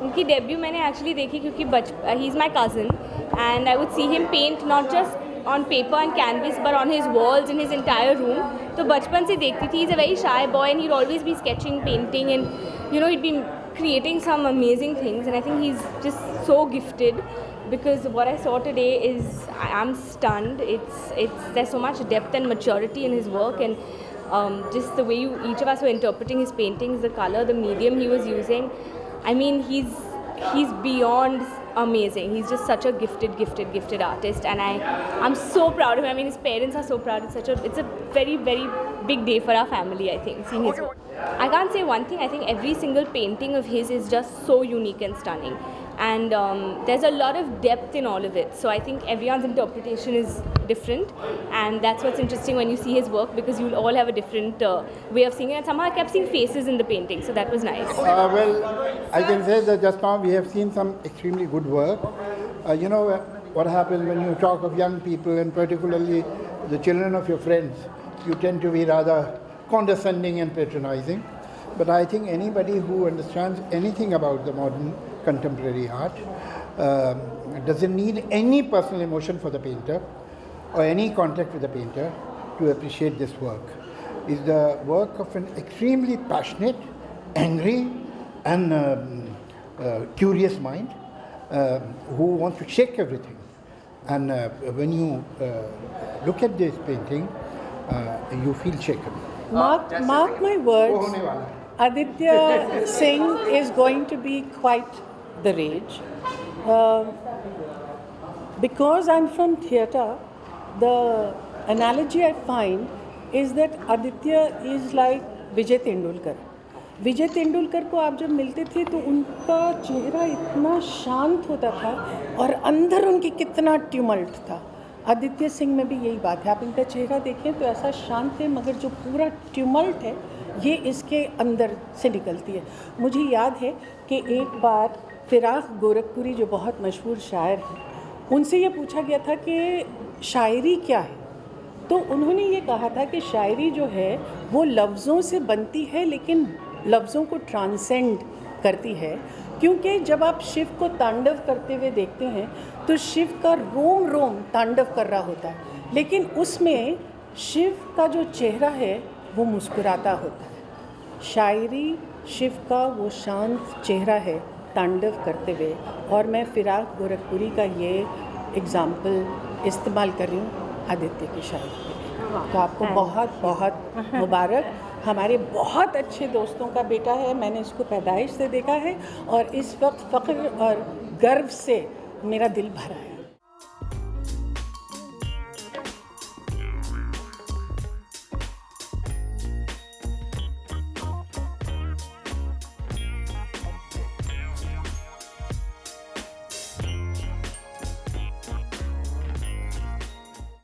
उनकी डेब्यू मैंने एक्चुअली देखी क्योंकि he is my cousin and I would see him paint not just on paper and canvas but on his walls in his entire room. तो बचपन से देखती थी. He's a very shy boy and he'd always be sketching, painting, and he'd be creating some amazing things, and I think he's just so gifted because what I saw today is I'm stunned. It's there's so much depth and maturity in his work, and just the way each of us were interpreting his paintings, the color, the medium he was using. I mean, he's beyond amazing. He's just such a gifted artist, and I'm so proud of him. I mean, his parents are so proud. It's a very, very big day for our family, I think, seeing his work. I can't say one thing. I think every single painting of his is just so unique and stunning, and there's a lot of depth in all of it. So I think everyone's interpretation is different, and that's what's interesting when you see his work, because you'll all have a different way of seeing it. And somehow I kept seeing faces in the painting, so that was nice. Well, I can say that just now we have seen some extremely good work. You know what happens when you talk of young people, and particularly the children of your friends, you tend to be rather condescending and patronizing. But I think anybody who understands anything about the modern contemporary art doesn't need any personal emotion for the painter or any contact with the painter to appreciate this work. It's the work of an extremely passionate, angry, and curious mind who wants to shake everything. And when you look at this painting, you feel shaken. Mark my words, Aditya Singh is going to be quite the rage. Because I'm from theatre, the analogy I find is that Aditya is like Vijay Tendulkar. विजय तेंदुलकर को आप जब मिलते थे तो उनका चेहरा इतना शांत होता था और अंदर उनकी कितना ट्यूमल्ट था. आदित्य सिंह में भी यही बात है. आप इनका चेहरा देखें तो ऐसा शांत है, मगर जो पूरा ट्यूमल्ट है ये इसके अंदर से निकलती है. मुझे याद है कि एक बार फिराक गोरखपुरी जो बहुत मशहूर शायर हैं, उनसे ये पूछा गया था कि शायरी क्या है, तो उन्होंने ये कहा था कि शायरी जो है वो लफ्ज़ों से बनती है लेकिन लफ्ज़ों को ट्रांसेंड करती है. क्योंकि जब आप शिव को तांडव करते हुए देखते हैं तो शिव का रोम रोम तांडव कर रहा होता है, लेकिन उसमें शिव का जो चेहरा है वो मुस्कुराता होता है. शायरी शिव का वो शांत चेहरा है तांडव करते हुए, और मैं फिराक गोरखपुरी का ये एग्ज़ाम्पल इस्तेमाल कर रही हूँ आदित्य की शायरी के लिए. तो आपको बहुत बहुत मुबारक. हमारे बहुत अच्छे दोस्तों का बेटा है, मैंने इसको पैदाइश से देखा है और इस वक्त फ़ख्र और गर्व से मेरा दिल भरा है.